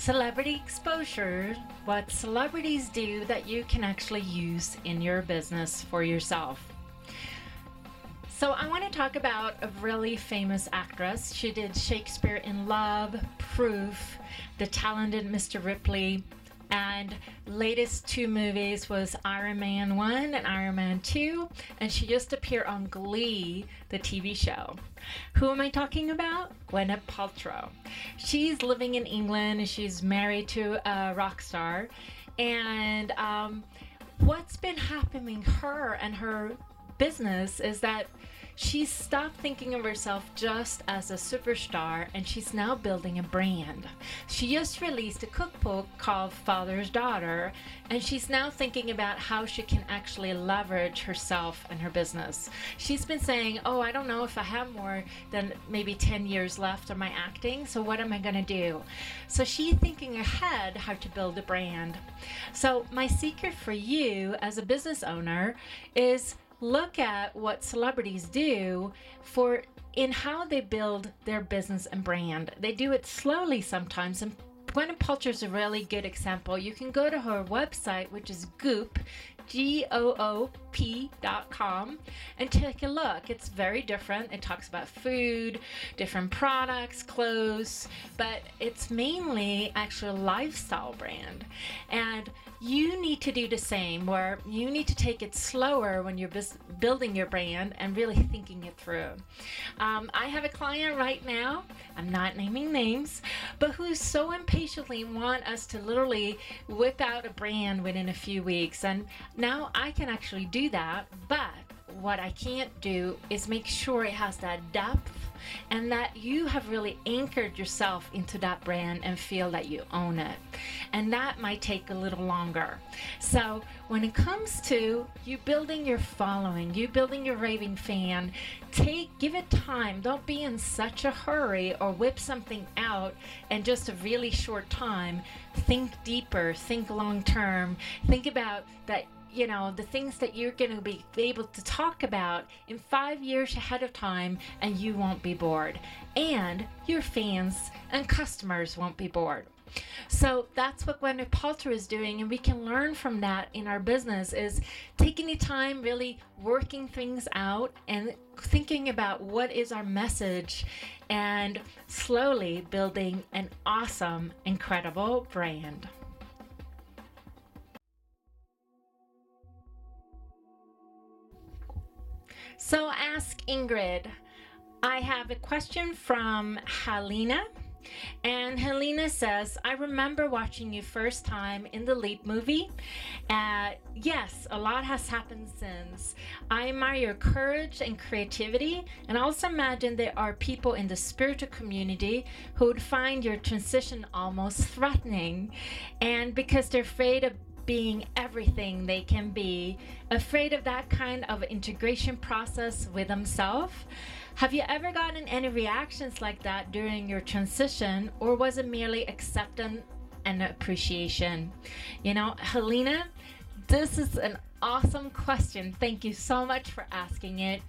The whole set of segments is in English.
celebrity exposure, what celebrities do that you can actually use in your business for yourself. So I want to talk about a really famous actress. She did Shakespeare in Love, Proof, The Talented Mr. Ripley, and latest two movies was Iron Man 1 and Iron Man 2, and she just appeared on Glee, the TV show. Who am I talking about? Gwyneth Paltrow. She's living in England and she's married to a rock star, and what's been happening her and her business is that she's stopped thinking of herself just as a superstar, and she's now building a brand. She just released a cookbook called Father's Daughter, and she's now thinking about how she can actually leverage herself and her business. She's been saying, oh, I don't know if I have more than maybe 10 years left of my acting, so what am I going to do? So she's thinking ahead how to build a brand. So my secret for you as a business owner is look at what celebrities do in how they build their business and brand. They do it slowly sometimes, and Gwyneth Paltrow is a really good example. You can go to her website, which is Goop, GOOP.com, and take a look. It's very different. It talks about food, different products, clothes, but it's mainly actually a lifestyle brand. And you need to do the same, where you need to take it slower when you're building your brand and really thinking it through. I have a client right now, I'm not naming names, but who so impatiently want us to literally whip out a brand within a few weeks. And now I can actually do that, but what I can't do is make sure it has that depth and that you have really anchored yourself into that brand and feel that you own it. And that might take a little longer. So when it comes to you building your following, you building your raving fan, give it time. Don't be in such a hurry or whip something out in just a really short time. Think deeper, think long term, think about that. You know, the things that you're going to be able to talk about in 5 years ahead of time, and you won't be bored. And your fans and customers won't be bored. So that's what Gwyneth Paltrow is doing, and we can learn from that in our business, is taking the time, really working things out and thinking about what is our message and slowly building an awesome, incredible brand. So ask Ingrid. I have a question from Helena. And Helena says, I remember watching you first time in the Leap movie. Yes, a lot has happened since. I admire your courage and creativity, and also imagine there are people in the spiritual community who would find your transition almost threatening. And because they're afraid of being everything they can be, afraid of that kind of integration process with themselves. Have you ever gotten any reactions like that during your transition, or was it merely acceptance and appreciation? You know, Helena, this is an awesome question. Thank you so much for asking it.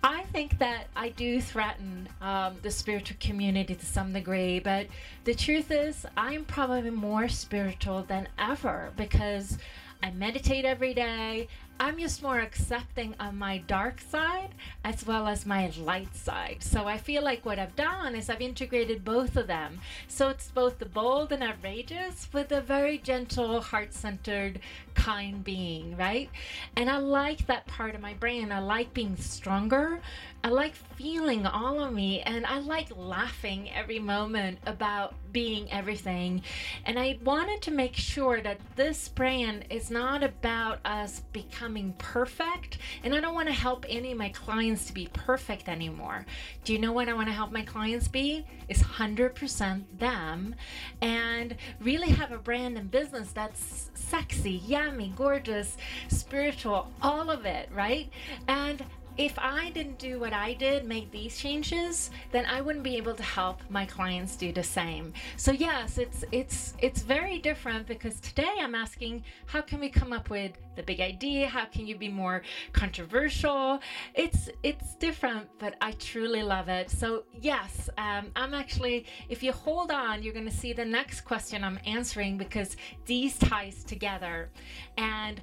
I think that I do threaten the spiritual community to some degree, but the truth is I'm probably more spiritual than ever because I meditate every day. I'm just more accepting of my dark side as well as my light side. So I feel like what I've done is I've integrated both of them. So it's both the bold and outrageous with a very gentle, heart-centered, kind being, right? And I like that part of my brain. I like being stronger. I like feeling all of me, and I like laughing every moment about being everything. And I wanted to make sure that this brand is not about us becoming perfect, and I don't want to help any of my clients to be perfect anymore. Do you know what I want to help my clients be? Is 100% them, and really have a brand and business that's sexy, yummy, gorgeous, spiritual, all of it, right? And if I didn't do what I did, make these changes, then I wouldn't be able to help my clients do the same. So yes, it's very different, because today I'm asking, how can we come up with the big idea? How can you be more controversial? It's different, but I truly love it. So yes, I'm actually, if you hold on, you're going to see the next question I'm answering, because these ties together. And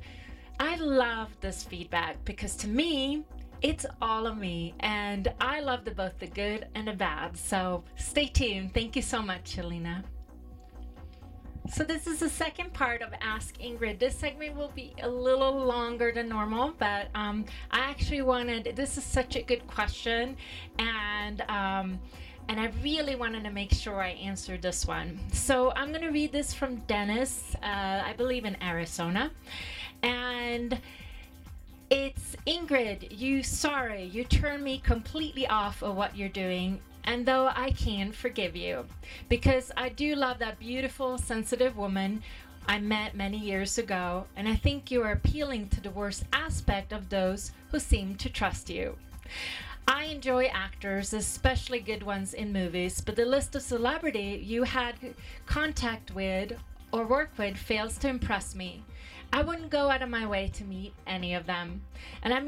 I love this feedback, because to me, it's all of me, and I love both the good and the bad. So stay tuned. Thank you so much, Helena. So this is the second part of Ask Ingrid. This segment will be a little longer than normal, but I actually wanted, this is such a good question, and I really wanted to make sure I answered this one. So I'm going to read this from Dennis, I believe in Arizona, and it's, Ingrid, you turned me completely off of what you're doing, and though I can forgive you, because I do love that beautiful, sensitive woman I met many years ago, and I think you are appealing to the worst aspect of those who seem to trust you. I enjoy actors, especially good ones in movies, but the list of celebrity you had contact with or work with fails to impress me. I wouldn't go out of my way to meet any of them. And I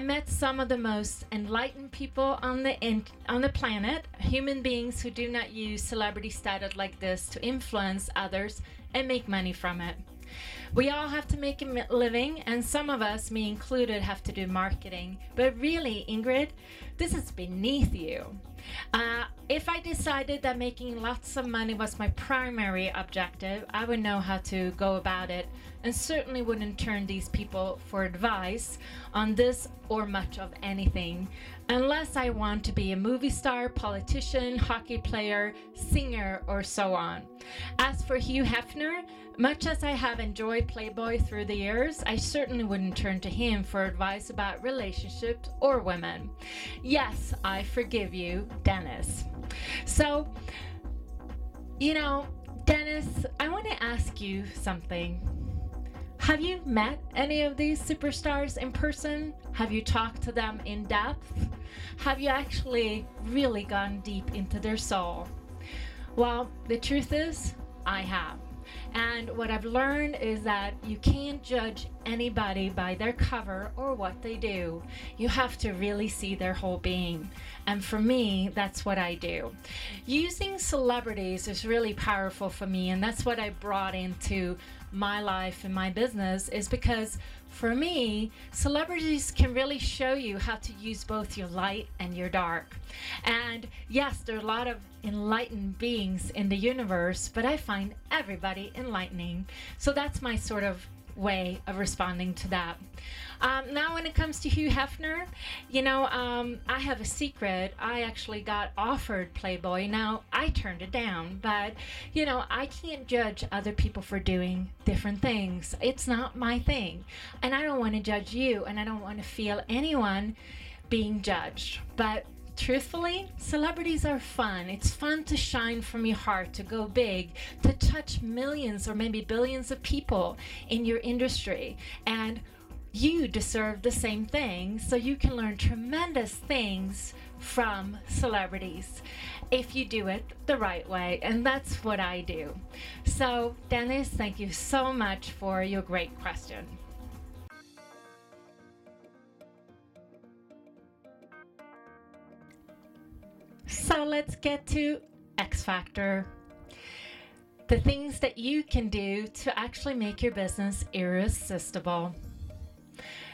met some of the most enlightened people on the planet, human beings who do not use celebrity status like this to influence others and make money from it. We all have to make a living, and some of us, me included, have to do marketing. But really, Ingrid, this is beneath you. If I decided that making lots of money was my primary objective, I would know how to go about it, and certainly wouldn't turn these people for advice on this or much of anything, unless I want to be a movie star, politician, hockey player, singer, or so on. As for Hugh Hefner, much as I have enjoyed Playboy through the years, I certainly wouldn't turn to him for advice about relationships or women. Yes, I forgive you, Dennis. So, Dennis, I want to ask you something. Have you met any of these superstars in person? Have you talked to them in depth? Have you actually really gone deep into their soul? Well, the truth is, I have. And what I've learned is that you can't judge anybody by their cover or what they do. You have to really see their whole being. And for me, that's what I do. Using celebrities is really powerful for me, and that's what I brought into my life and my business, is because for me, celebrities can really show you how to use both your light and your dark. And yes, there are a lot of enlightened beings in the universe, but I find everybody enlightening. So that's my sort of way of responding to that. Now when it comes to Hugh Hefner, I have a secret. I actually got offered Playboy. Now I turned it down, but I can't judge other people for doing different things. It's not my thing, and I don't want to judge you, and I don't want to feel anyone being judged. But truthfully, celebrities are fun. It's fun to shine from your heart, to go big, to touch millions or maybe billions of people in your industry. And you deserve the same thing, so you can learn tremendous things from celebrities if you do it the right way, and that's what I do. So, Dennis, thank you so much for your great question. So let's get to X Factor. The things that you can do to actually make your business irresistible.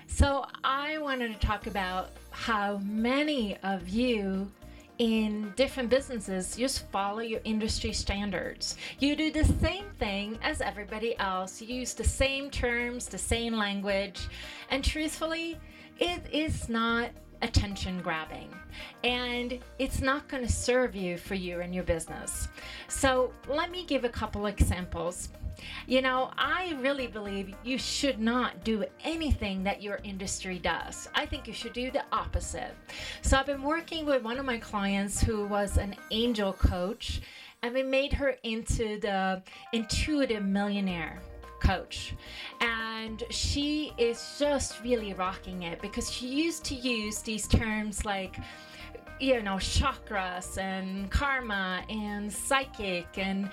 So I wanted to talk about how many of you in different businesses just follow your industry standards. You do the same thing as everybody else. You use the same terms, the same language, and truthfully, it is not attention grabbing, and it's not going to serve you and your business. So let me give a couple examples. I really believe you should not do anything that your industry does. I think you should do the opposite. So I've been working with one of my clients who was an angel coach, and we made her into the intuitive millionaire coach. And she is just really rocking it because she used to use these terms like, chakras and karma and psychic, and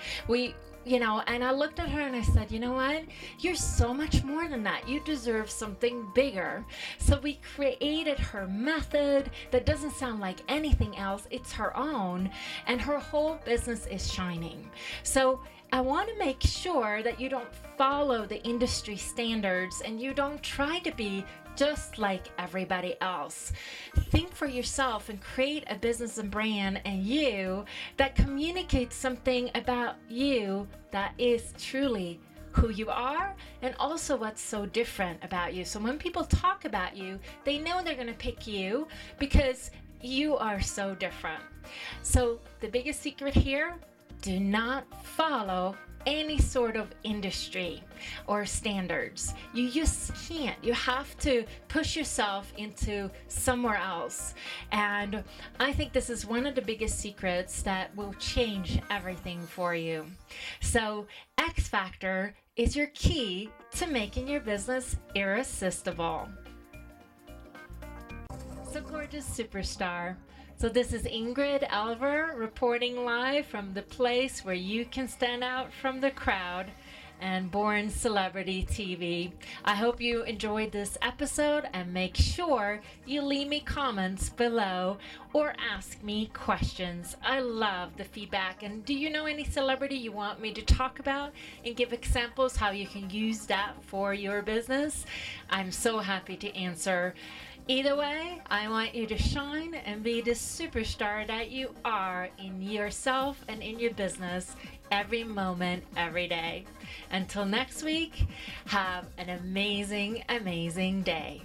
and I looked at her and I said, you know what? You're so much more than that. You deserve something bigger. So we created her method that doesn't sound like anything else. It's her own, and her whole business is shining. So I want to make sure that you don't follow the industry standards and you don't try to be just like everybody else. Think for yourself and create a business and brand and you that communicates something about you that is truly who you are and also what's so different about you. So when people talk about you, they know they're going to pick you because you are so different. So the biggest secret here, do not follow any sort of industry or standards. You just can't. You have to push yourself into somewhere else. And I think this is one of the biggest secrets that will change everything for you. So X Factor is your key to making your business irresistible. So gorgeous superstar. So this is Ingrid Alver reporting live from the place where you can stand out from the crowd and Born Celebrity TV. I hope you enjoyed this episode and make sure you leave me comments below or ask me questions. I love the feedback. And do you know any celebrity you want me to talk about and give examples how you can use that for your business? I'm so happy to answer. Either way, I want you to shine and be the superstar that you are in yourself and in your business every moment, every day. Until next week, have an amazing, amazing day.